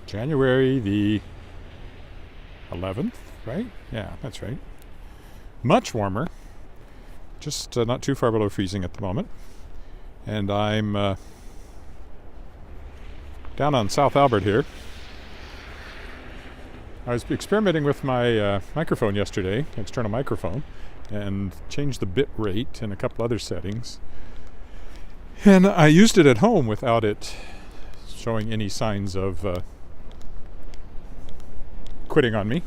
January the 11th, right? Yeah, that's right. Much warmer, just not too far below freezing at the moment. And I'm down on South Albert here. I was experimenting with my microphone yesterday, external microphone, and changed the bit rate and a couple other settings. And I used it at home without it showing any signs of quitting on me.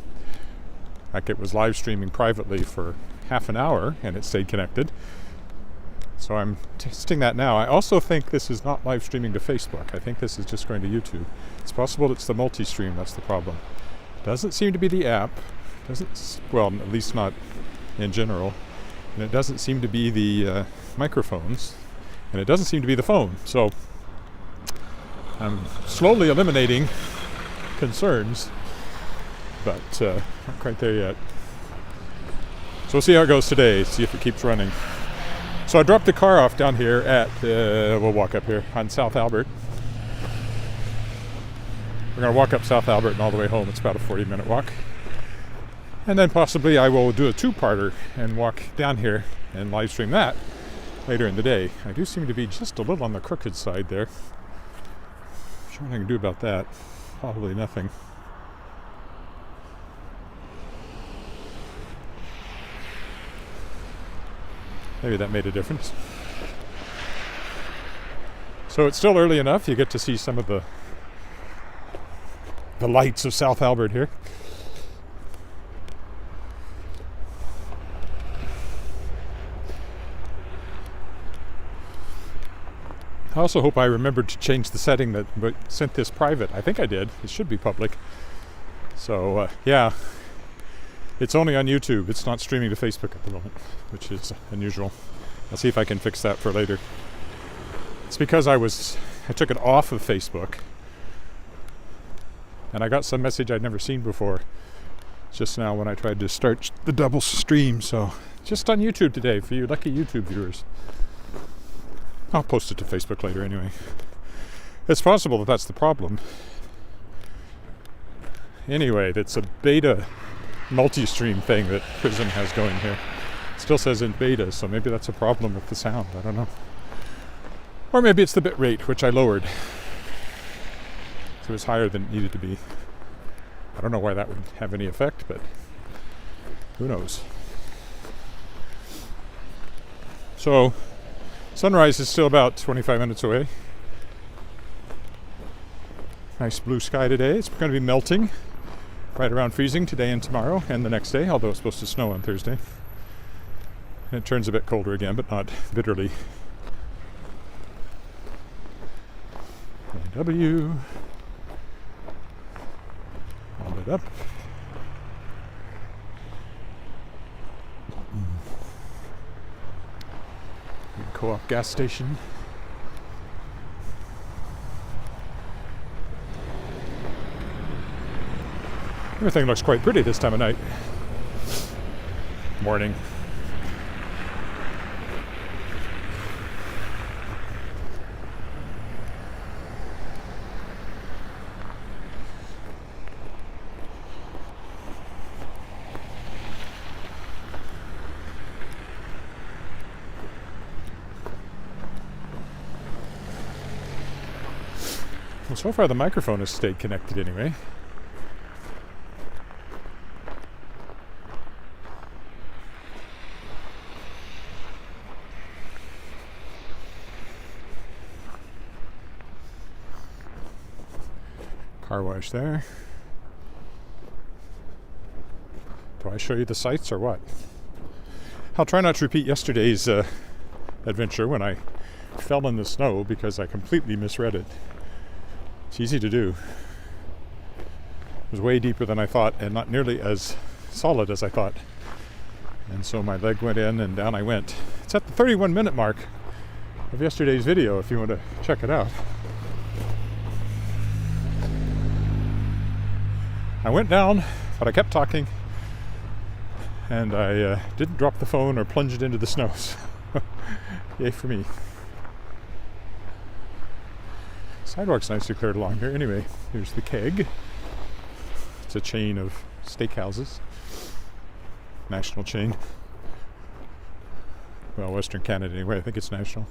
Like it was live streaming privately for half an hour and it stayed connected. So I'm testing that now. I also think this is not live streaming to Facebook. I think this is just going to YouTube. It's possible it's the multi-stream that's the problem. Doesn't seem to be the app. Well, at least not in general. And it doesn't seem to be the microphones. And it doesn't seem to be the phone. So I'm slowly eliminating concerns, but not quite there yet. So we'll see how it goes today, see if it keeps running. So I dropped the car off down here at, we'll walk up here on South Albert. We're going to walk up South Albert and all the way home. It's about a 40-minute walk. And then possibly I will do a two-parter and walk down here and live stream that later in the day. I do seem to be just a little on the crooked side there. I'm sure what I can do about that. Probably nothing. Maybe that made a difference. So it's still early enough. You get to see some of the lights of South Albert here. I also hope I remembered to change the setting that sent this private. I think I did. It should be public. So yeah, it's only on YouTube. It's not streaming to Facebook at the moment, which is unusual. I'll see if I can fix that for later. It's because I took it off of Facebook and I got some message I'd never seen before just now when I tried to start the double stream. So just on YouTube today for you lucky YouTube viewers. I'll post it to Facebook later anyway. It's possible that that's the problem. Anyway, it's a beta multi-stream thing that Prism has going here. It still says in beta, so maybe that's a problem with the sound. I don't know. Or maybe it's the bit rate, which I lowered. So it's higher than it needed to be. I don't know why that would have any effect, but who knows. So sunrise is still about 25 minutes away. Nice blue sky today. It's going to be melting right around freezing today and tomorrow and the next day, although it's supposed to snow on Thursday. And it turns a bit colder again, but not bitterly. W. All lit up. Co-op gas station. Everything looks quite pretty this time of night. Morning. Well, so far the microphone has stayed connected anyway. Car wash there. Do I show you the sights or what? I'll try not to repeat yesterday's adventure when I fell in the snow because I completely misread it. It's easy to do. It was way deeper than I thought and not nearly as solid as I thought. And so my leg went in and down I went. It's at the 31-minute mark of yesterday's video if you want to check it out. I went down, but I kept talking, and I didn't drop the phone or plunge it into the snow. Yay for me. Sidewalk's nicely cleared along here. Anyway, here's the Keg. It's a chain of steakhouses. National chain. Well, Western Canada anyway. I think it's national.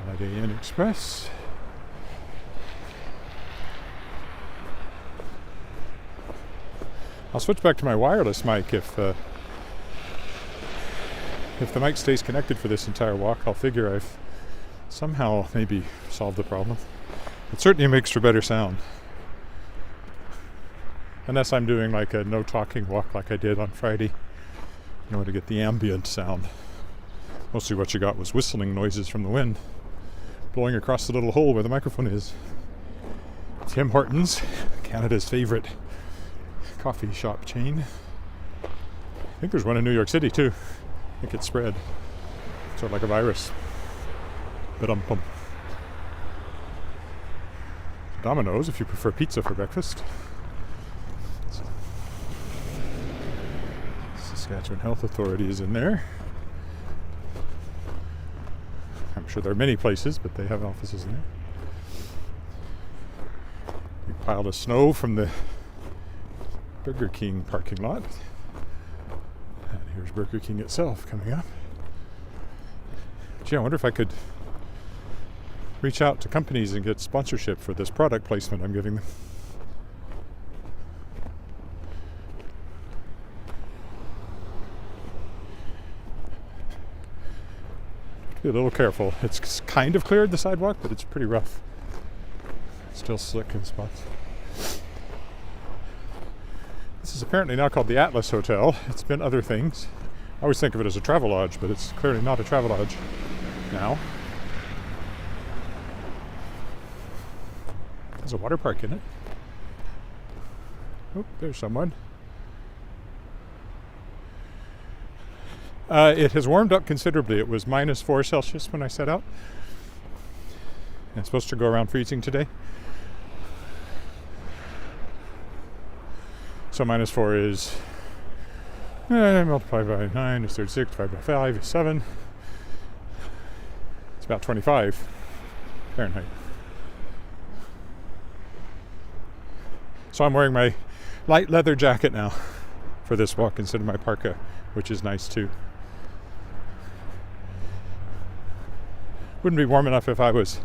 Holiday Inn Express. I'll switch back to my wireless mic if the mic stays connected for this entire walk. I'll figure I've somehow maybe solved the problem. It certainly makes for better sound. Unless I'm doing like a no talking walk like I did on Friday. You know, to get the ambient sound. Mostly what you got was whistling noises from the wind blowing across the little hole where the microphone is. Tim Hortons, Canada's favorite coffee shop chain. I think there's one in New York City too. I think it's spread. Sort of like a virus. Ba-dum-bum. Domino's if you prefer pizza for breakfast. Saskatchewan Health Authority is in there. I'm sure there are many places, but they have offices in there. Big pile of snow from the Burger King parking lot. And here's Burger King itself coming up. Gee, I wonder if I could reach out to companies and get sponsorship for this product placement I'm giving them. Be a little careful. It's kind of cleared the sidewalk, but it's pretty rough. Still slick in spots. This is apparently now called the Atlas Hotel. It's been other things. I always think of it as a travel lodge, but it's clearly not a travel lodge now. There's a water park in it. Oh, there's someone. It has warmed up considerably. It was -4 Celsius when I set out. And it's supposed to go around freezing today. So -4 is multiplied by 9 is 36, divided by 5 is 7. It's about 25 Fahrenheit. So I'm wearing my light leather jacket now for this walk instead of my parka, which is nice too. Wouldn't be warm enough if I was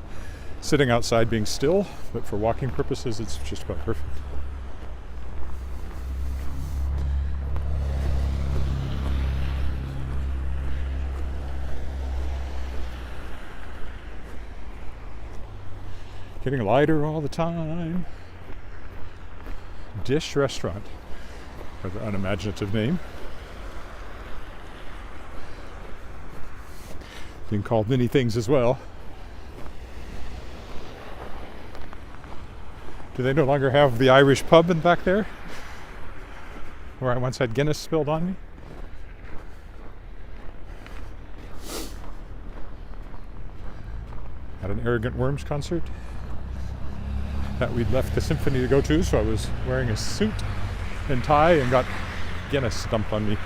sitting outside being still, but for walking purposes it's just about perfect. Getting lighter all the time. Dish Restaurant, rather unimaginative name. Being called many things as well. Do they no longer have the Irish pub in back there? Where I once had Guinness spilled on me? At an Arrogant Worms concert that we'd left the symphony to go to, so I was wearing a suit and tie and got Guinness dumped on me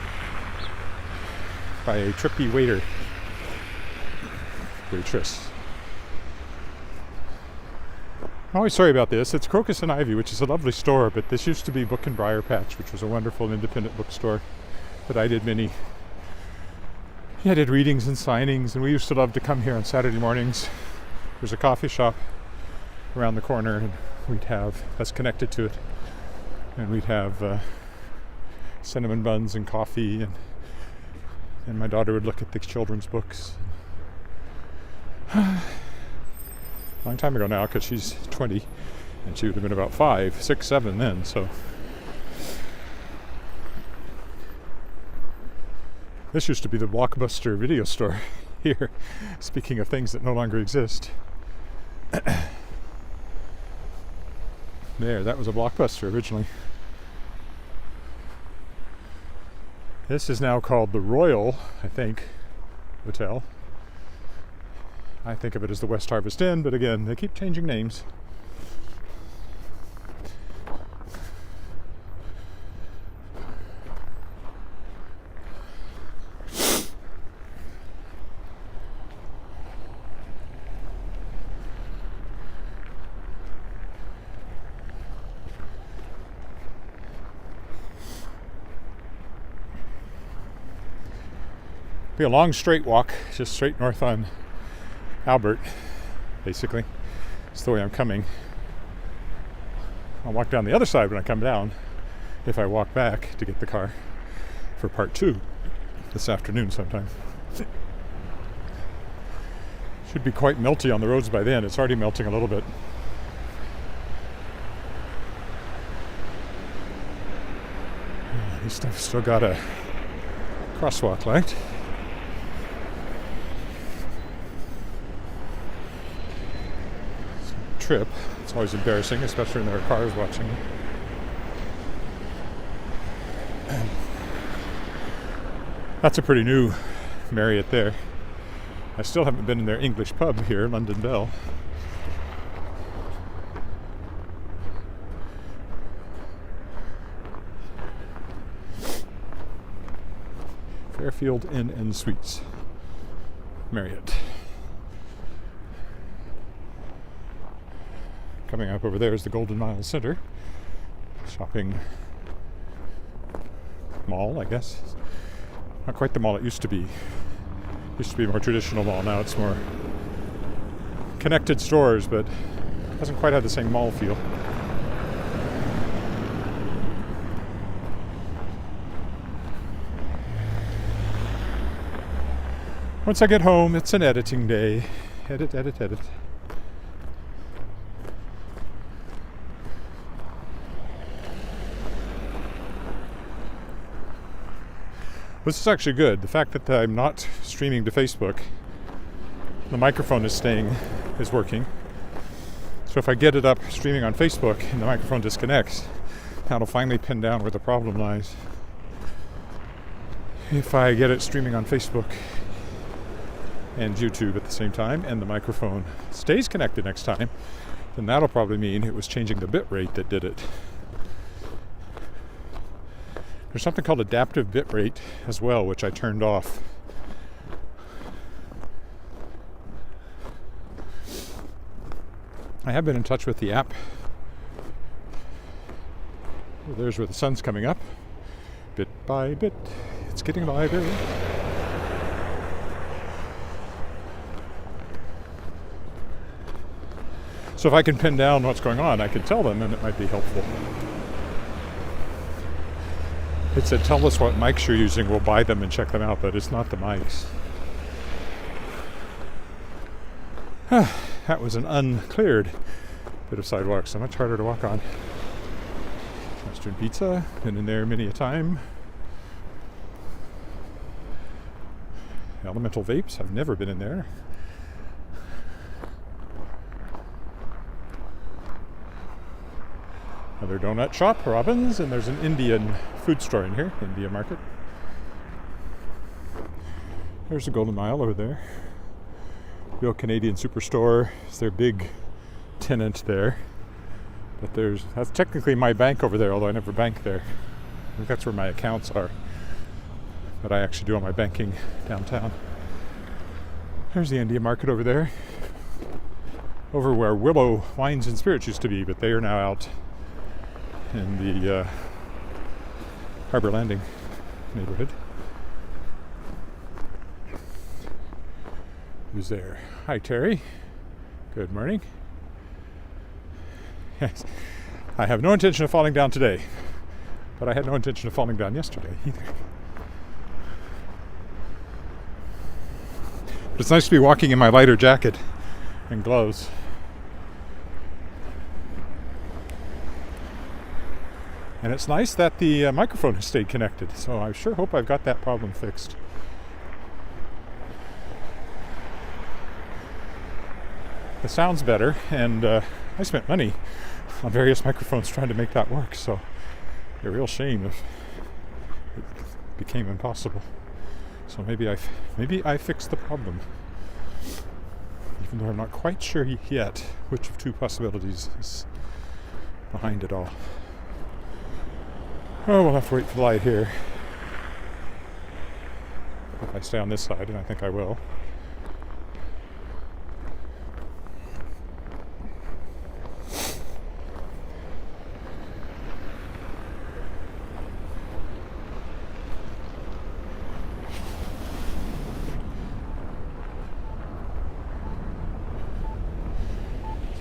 by a trippy waitress. I'm always sorry about this. It's Crocus and Ivy, which is a lovely store, but this used to be Book and Briar Patch, which was a wonderful independent bookstore that I did I did readings and signings, and we used to love to come here on Saturday mornings. There's a coffee shop around the corner, and we'd have us connected to it, and we'd have cinnamon buns and coffee, and my daughter would look at the children's books. Long time ago now, because she's 20, and she would have been about 5, 6, 7 then, so. This used to be the Blockbuster video store here, speaking of things that no longer exist. There, that was a Blockbuster originally. This is now called the Royal, I think. Hotel. I think of it as the West Harvest Inn, but again, they keep changing names. Be a long straight walk, just straight north on Albert, basically. It's the way I'm coming. I'll walk down the other side when I come down, if I walk back to get the car for part 2 this afternoon sometime. Should be quite melty on the roads by then. It's already melting a little bit. These stuff still got a crosswalk light. Trip. It's always embarrassing, especially when there are cars watching. That's a pretty new Marriott there. I still haven't been in their English pub here, London Bell. Fairfield Inn and Suites, Marriott. Coming up over there is the Golden Mile Center. Shopping mall, I guess. Not quite the mall it used to be. It used to be a more traditional mall. Now it's more connected stores, but doesn't quite have the same mall feel. Once I get home, it's an editing day. Edit, edit, edit. This is actually good. The fact that I'm not streaming to Facebook, the microphone is working. So if I get it up streaming on Facebook and the microphone disconnects, that'll finally pin down where the problem lies. If I get it streaming on Facebook and YouTube at the same time and the microphone stays connected next time, then that'll probably mean it was changing the bit rate that did it. There's something called adaptive bitrate as well, which I turned off. I have been in touch with the app. Well, there's where the sun's coming up. Bit by bit, it's getting lighter. So if I can pin down what's going on, I can tell them, and it might be helpful. It said, tell us what mics you're using, we'll buy them and check them out, but it's not the mics. That was an uncleared bit of sidewalk, so much harder to walk on. Western Pizza, been in there many a time. Elemental Vapes, I've never been in there. Another donut shop, Robbins, and there's an Indian food store in here, India Market. There's the Golden Mile over there. Real Canadian Superstore is their big tenant there. But that's technically my bank over there, although I never bank there. I think that's where my accounts are. But I actually do all my banking downtown. There's the India Market over there. Over where Willow Wines and Spirits used to be, but they are now out in the Harbor Landing neighborhood. Who's there? Hi, Terry. Good morning. Yes, I have no intention of falling down today, but I had no intention of falling down yesterday either. But it's nice to be walking in my lighter jacket and gloves. And it's nice that the microphone has stayed connected, so I sure hope I've got that problem fixed. It sounds better, and I spent money on various microphones trying to make that work, so a real shame if it became impossible. So maybe I fixed the problem. Even though I'm not quite sure yet which of two possibilities is behind it all. Oh, we'll have to wait for the light here. If I stay on this side, and I think I will.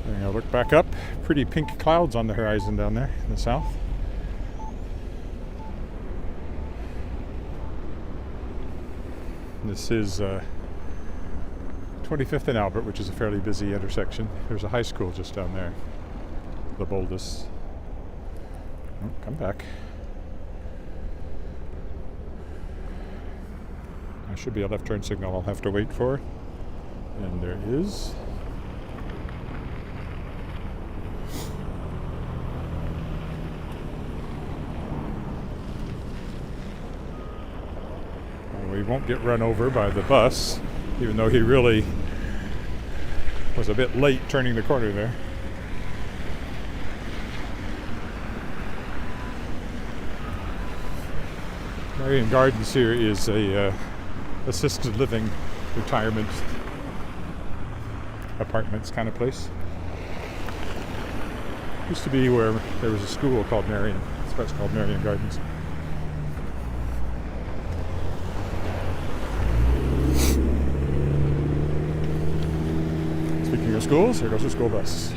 So I'll look back up. Pretty pink clouds on the horizon down there in the south. This is 25th and Albert, which is a fairly busy intersection. There's a high school just down there, the boldest. Oh, come back. There should be a left turn signal I'll have to wait for. And there is. We won't get run over by the bus, even though he really was a bit late turning the corner there. Marion Gardens here is a assisted living retirement apartments kind of place. Used to be where there was a school called Marion. That's why it's called Marion Gardens. Speaking of schools, here goes the school bus.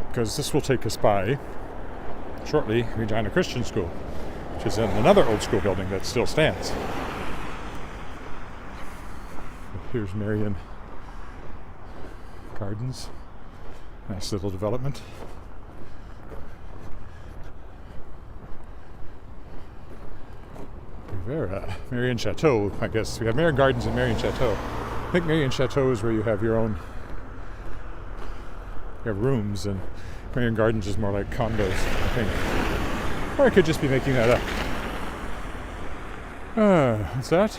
Because this will take us by, shortly, Regina Christian School, which is in another old school building that still stands. Here's Marion Gardens. Nice little development. Marion Chateau, I guess. We have Marion Gardens and Marion Chateau. I think Marion Chateau is where you have your own rooms, and Marion Gardens is more like condos, I think. Or I could just be making that up. What's that?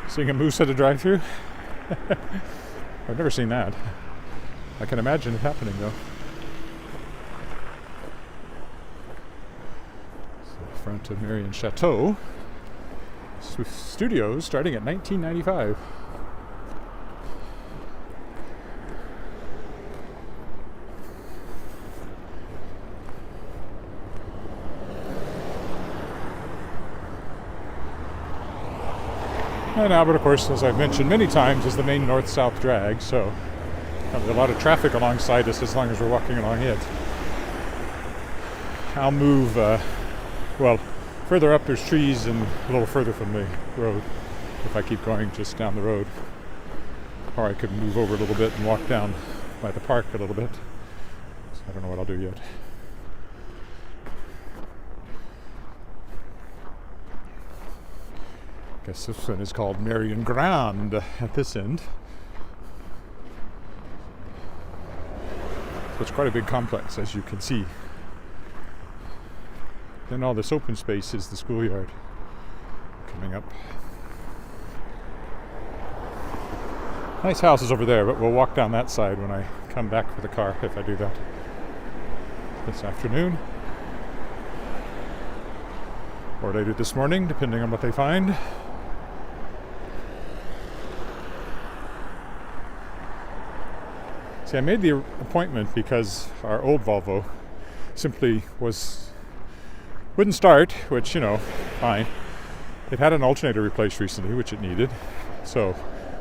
Seeing a moose at a drive-thru? I've never seen that. I can imagine it happening though. So front of Marion Chateau. Studios starting at $19.95. And Albert, of course, as I've mentioned many times, is the main north-south drag, so there's a lot of traffic alongside us as long as we're walking along it. I'll move, further up there's trees and a little further from the road if I keep going just down the road. Or I could move over a little bit and walk down by the park a little bit. So I don't know what I'll do yet. I guess this one is called Marion Grand at this end. So it's quite a big complex, as you can see. Then all this open space is the schoolyard coming up. Nice houses over there, but we'll walk down that side when I come back for the car, if I do that this afternoon. Or later this morning, depending on what they find. See, I made the appointment because our old Volvo simply wouldn't start, which, fine. It had an alternator replaced recently, which it needed. So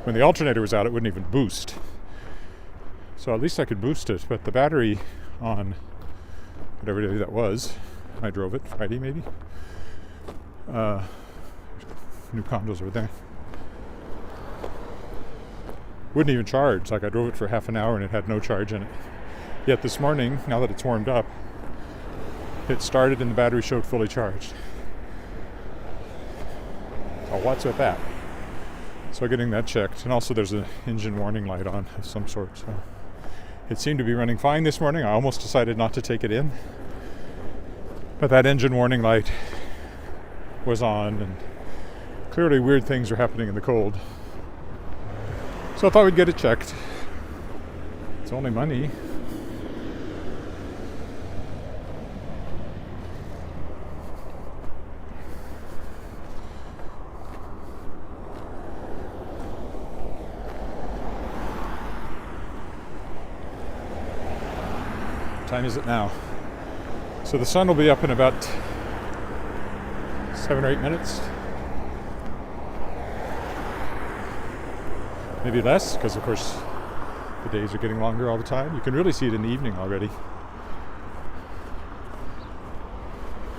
when the alternator was out, it wouldn't even boost. So at least I could boost it, but the battery on whatever day that was, I drove it, Friday maybe. New condos over there. Wouldn't even charge. Like, I drove it for half an hour and it had no charge in it. Yet this morning, now that it's warmed up, it started and the battery showed fully charged. So what's with that? So getting that checked. And also there's an engine warning light on of some sort. So it seemed to be running fine this morning. I almost decided not to take it in. But that engine warning light was on, and clearly weird things are happening in the cold. So I thought we'd get it checked. It's only money. What time is it now? So the sun will be up in about 7 or 8 minutes. Maybe less, because of course the days are getting longer all the time. You can really see it in the evening already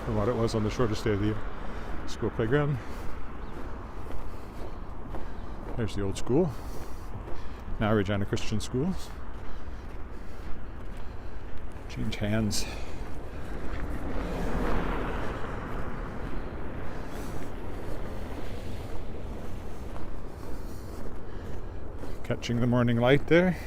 from what it was on the shortest day of the year. School playground. There's the old school. Now Regina Christian Schools. Change hands. Catching the morning light there.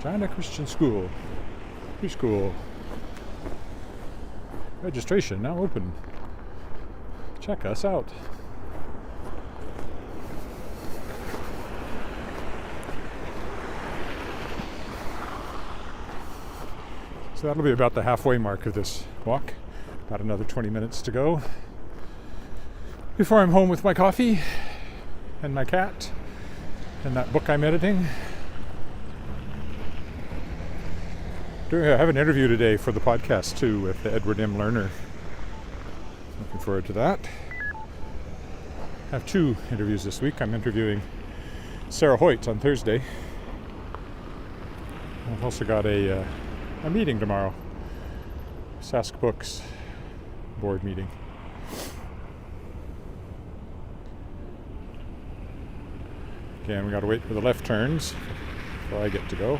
Regina Christian School. Preschool. Registration now open. Check us out. So that'll be about the halfway mark of this walk. About another 20 minutes to go before I'm home with my coffee and my cat and that book I'm editing. I have an interview today for the podcast too with Edward M. Lerner. Looking forward to that. I have 2 interviews this week. I'm interviewing Sarah Hoyt on Thursday. I've also got a meeting tomorrow. Sask Books board meeting. Again, we got to wait for the left turns before I get to go.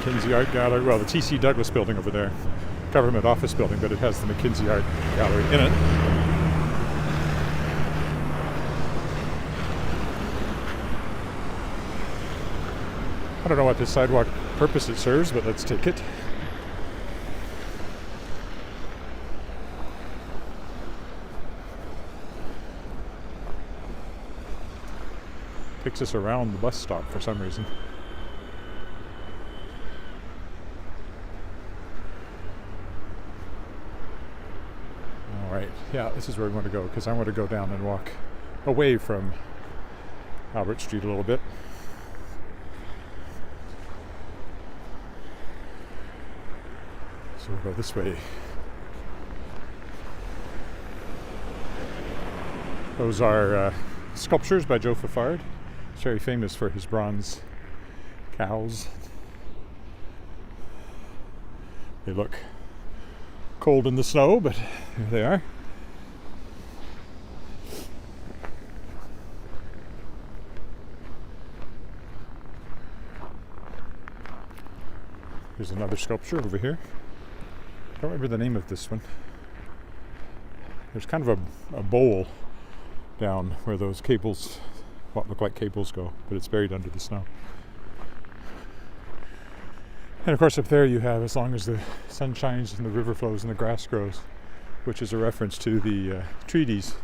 Mckinsey Art Gallery, well, the T.C. Douglas building over there, government office building, but it has the Mckinsey Art Gallery in it. I don't know what this sidewalk purpose it serves, but let's take it. Takes us around the bus stop for some reason. Yeah, this is where we want to go, because I want to go down and walk away from Albert Street a little bit. So we'll go this way. Those are sculptures by Joe Fafard. He's very famous for his bronze cows. They look cold in the snow, but here they are. There's another sculpture over here. I don't remember the name of this one. There's kind of a bowl down where those cables, what look like cables, go, but it's buried under the snow. And of course up there you have, as long as the sun shines and the river flows and the grass grows, which is a reference to the treaties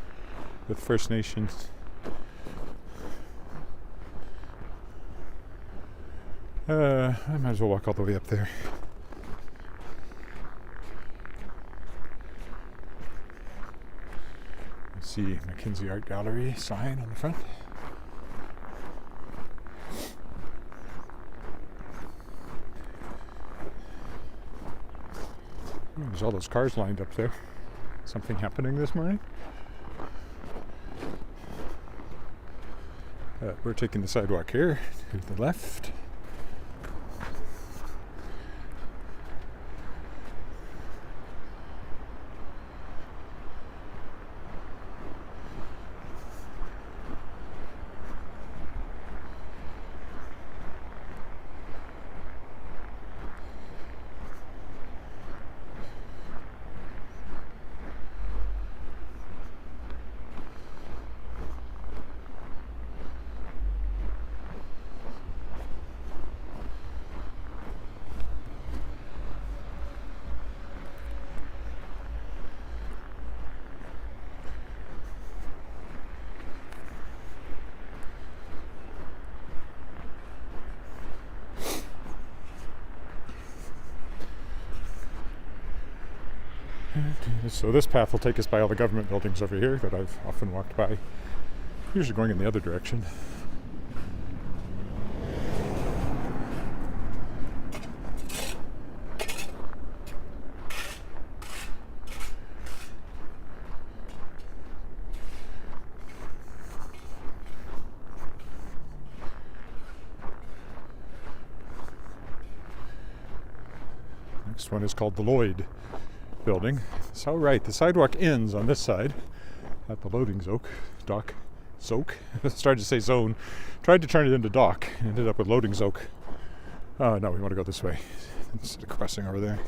with First Nations. I might as well walk all the way up there. Let's see, Mckinsey Art Gallery sign on the front. There's all those cars lined up there. Something happening this morning? We're taking the sidewalk here to the left. So this path will take us by all the government buildings over here that I've often walked by, usually going in the other direction. Next one is called the Lloyd Building. So right, the sidewalk ends on this side at the loading dock. I started to say zone. Tried to turn it into dock and ended up with loading zoke. Oh no, we want to go this way instead of crossing over there.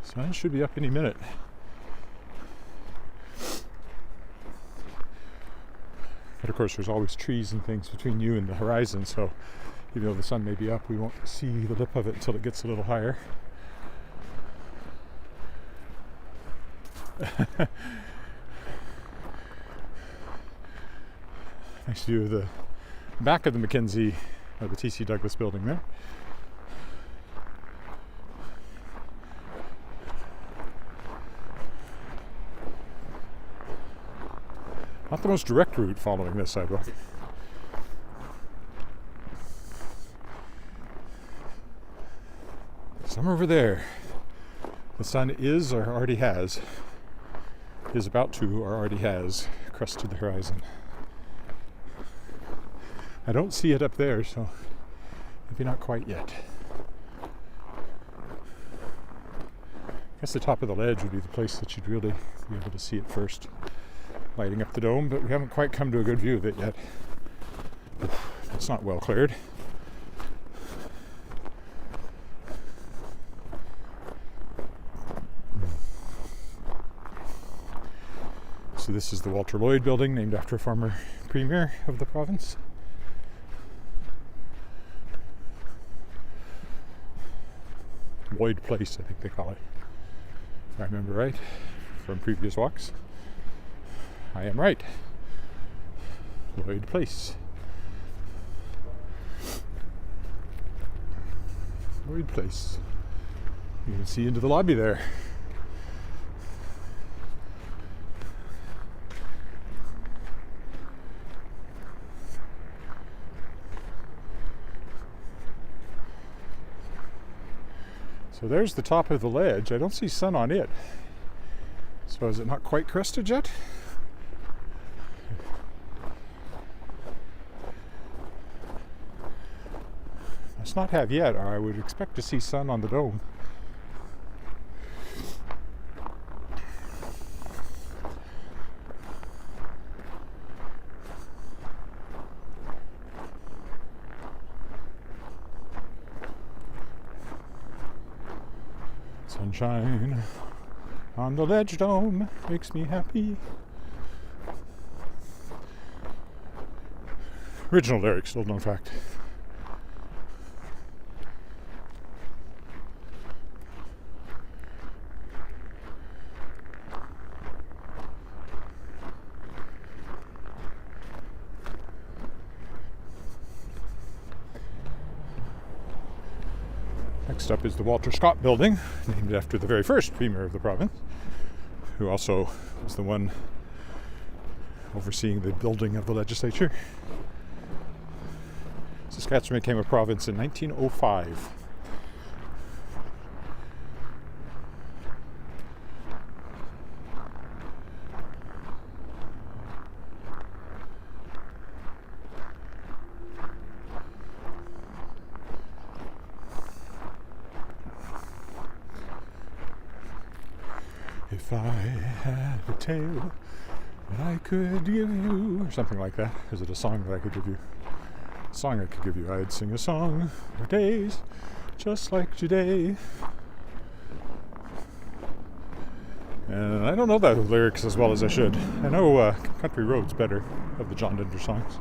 Sun should be up any minute. But of course there's always trees and things between you and the horizon, so even though the sun may be up, we won't see the lip of it until it gets a little higher. Nice view of the back of the Mckinsey, or the TC Douglas building there. Not the most direct route following this sidewalk. Somewhere over there, the sun is or already has, is about to or already has crested the horizon. I don't see it up there, so maybe not quite yet. I guess the top of the ledge would be the place that you'd really be able to see it first, lighting up the dome, but we haven't quite come to a good view of it yet. It's not well cleared. So this is the Walter Lloyd Building, named after a former premier of the province. Lloyd Place, I think they call it, if I remember right, from previous walks. I am right. Lloyd Place. Lloyd Place. You can see into the lobby there. So there's the top of the ledge. I don't see sun on it. So is it not quite crested yet? Must not have yet, or I would expect to see sun on the dome. Sunshine on the ledge dome makes me happy. Original lyrics, little known fact. Next up is the Walter Scott Building, named after the very first premier of the province. who also was the one overseeing the building of the legislature. Saskatchewan became a province in 1905. If I had a tale that I could give you, or something like that. Is it a song that I could give you? A song I could give you. I'd sing a song for days, just like today. And I don't know the lyrics as well as I should. I know Country Roads better, of the John Denver songs.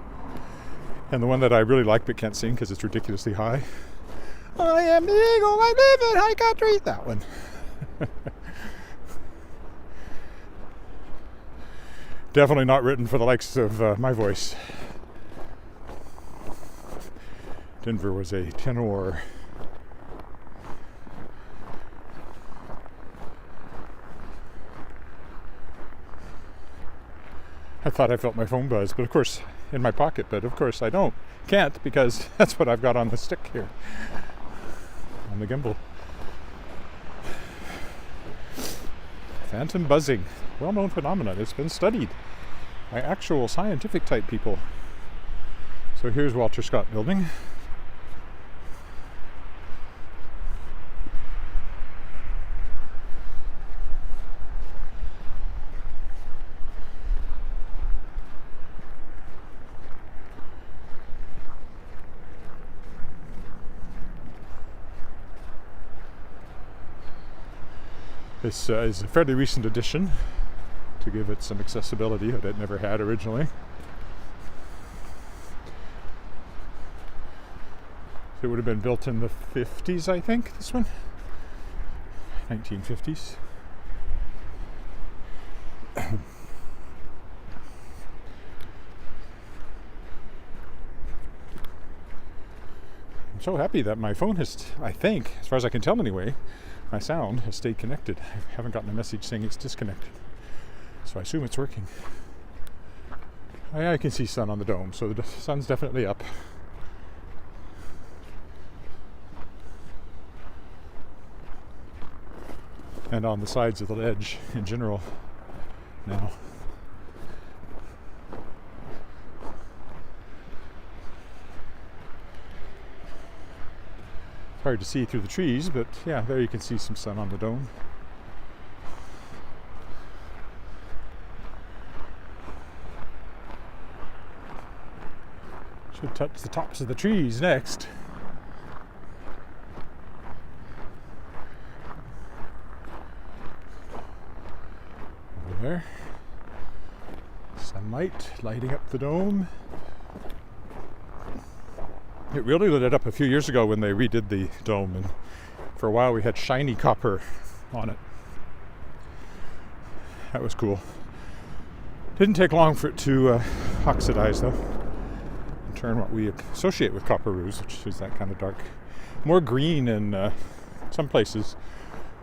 And the one that I really like but can't sing because it's ridiculously high. I am the eagle, I live in high country. That one. Definitely not written for the likes of my voice. Denver was a tenor. I thought I felt my phone buzz, but of course, in my pocket, but of course I can't, because that's what I've got on the stick here, on the gimbal. Phantom buzzing, well-known phenomenon. It's been studied by actual scientific type people. So here's Walter Scott Building. This is a fairly recent addition to give it some accessibility that it never had originally. It would have been built in the 50s, I think, this one. 1950s. I'm so happy that my phone has, I think, as far as I can tell anyway, my sound has stayed connected. I haven't gotten a message saying it's disconnected. So I assume it's working. I can see sun on the dome, so the sun's definitely up. And on the sides of the ledge in general now. Hard to see through the trees, but yeah, there you can see some sun on the dome. Should touch the tops of the trees next. Over there. Sunlight lighting up the dome. It really lit it up a few years ago when they redid the dome, and for a while we had shiny copper on it. That was cool. Didn't take long for it to oxidize though, and turn what we associate with copper roofs, which is that kind of dark, more green in some places,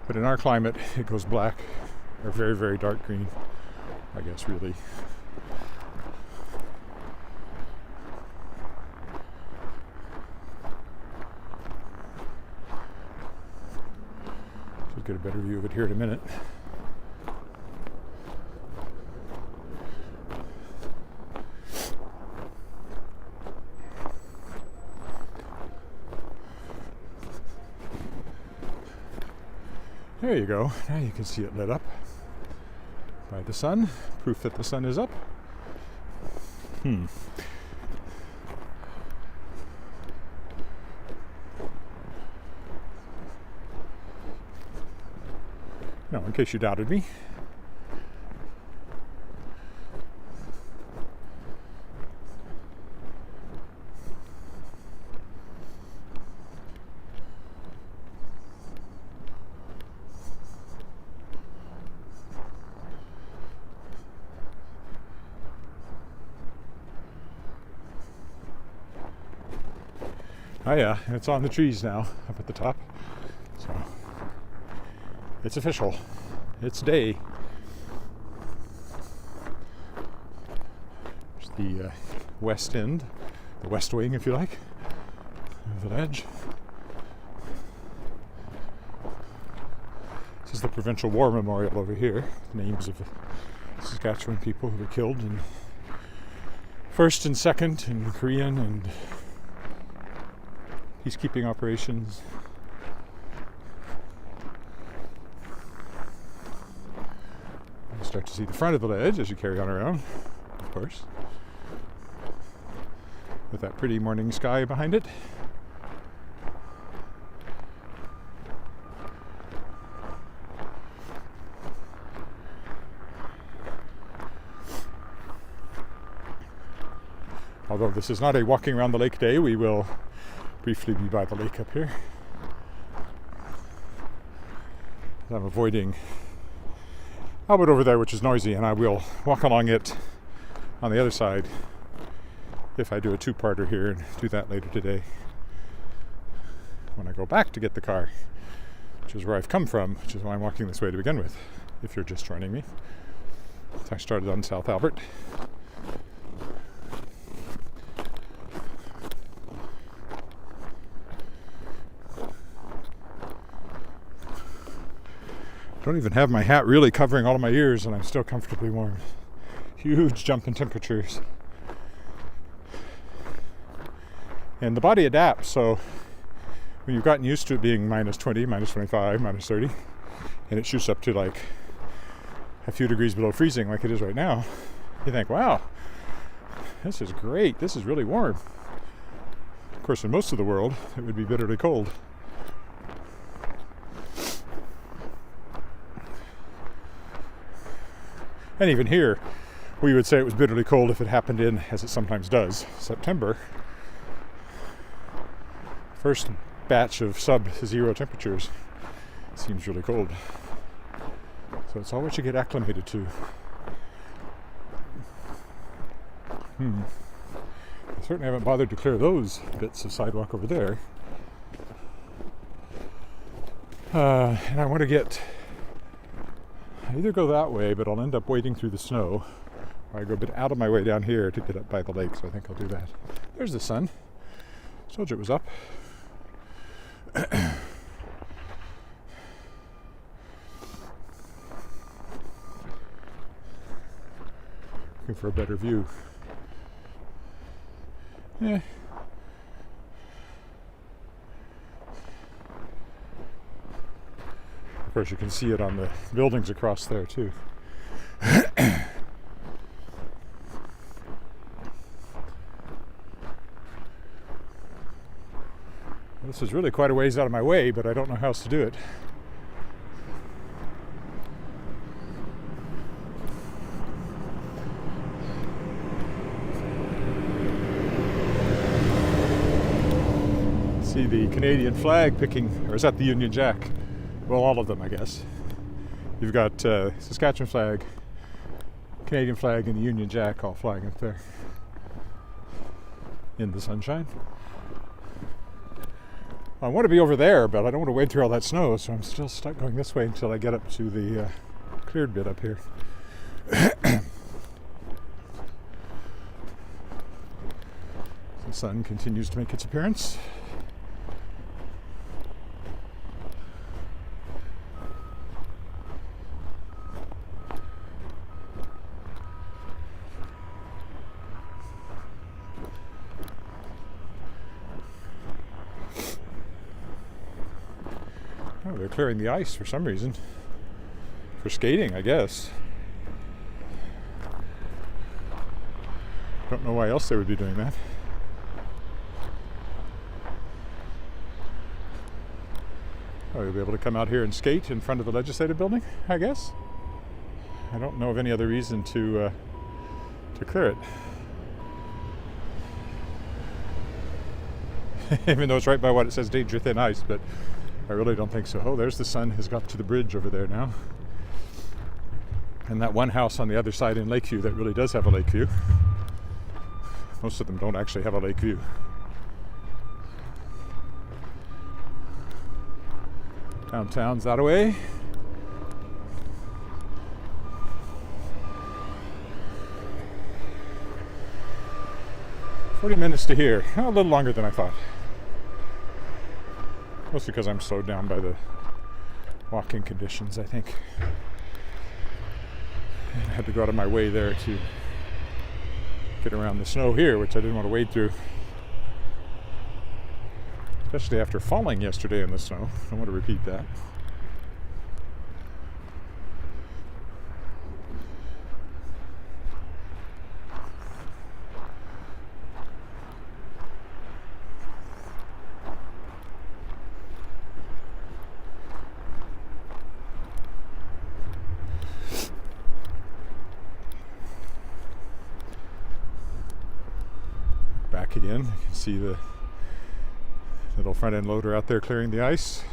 but in our climate it goes black, or very, very dark green, I guess, really. Get a better view of it here in a minute. There you go. Now you can see it lit up by the sun. Proof that the sun is up. No, in case you doubted me. Oh yeah, it's on the trees now, up at the top. So it's official. It's day. the west end, the west wing, if you like, of the ledge. This is the Provincial War Memorial over here. Names of Saskatchewan people who were killed in First and Second and Korean and peacekeeping operations. You start to see the front of the ledge as you carry on around, of course, with that pretty morning sky behind it. Although this is not a walking around the lake day, we will briefly be by the lake up here. I'm avoiding Albert over there, which is noisy, and I will walk along it on the other side if I do a two-parter here, and do that later today when I go back to get the car, which is where I've come from, which is why I'm walking this way to begin with, if you're just joining me. So I started on South Albert. I don't even have my hat really covering all of my ears, and I'm still comfortably warm. Huge jump in temperatures. And the body adapts, so when you've gotten used to it being minus 20, minus 25, minus 30, and it shoots up to like a few degrees below freezing like it is right now, you think, wow, this is great, this is really warm. Of course, in most of the world, it would be bitterly cold. And even here, we would say it was bitterly cold if it happened in, as it sometimes does, September. First batch of sub-zero temperatures seems really cold. So it's all what you get acclimated to. I certainly haven't bothered to clear those bits of sidewalk over there. And I want to get... I either go that way, but I'll end up wading through the snow, or I go a bit out of my way down here to get up by the lake, so I think I'll do that. There's the sun. Told you it was up. Looking for a better view. Yeah. Of course, you can see it on the buildings across there too. This is really quite a ways out of my way, but I don't know how else to do it. See the Canadian flag picking, or is that the Union Jack? Well, all of them, I guess. You've got Saskatchewan flag, Canadian flag, and the Union Jack all flying up there in the sunshine. I want to be over there, but I don't want to wade through all that snow, so I'm still stuck going this way until I get up to the cleared bit up here. The sun continues to make its appearance. Oh, they're clearing the ice for some reason. For skating, I guess. Don't know why else they would be doing that. Oh, you'll be able to come out here and skate in front of the legislative building, I guess. I don't know of any other reason to clear it. Even though it's right by what it says, danger thin ice, but I really don't think so. Oh, there's the sun has got to the bridge over there now. And that one house on the other side in Lakeview that really does have a lake view. Most of them don't actually have a lake view. Downtown's that away. 40 minutes to here. A little longer than I thought. Mostly because I'm slowed down by the walking conditions, I think. I had to go out of my way there to get around the snow here, which I didn't want to wade through. Especially after falling yesterday in the snow. I don't want to repeat that. Back again, you can see the little front end loader out there clearing the ice.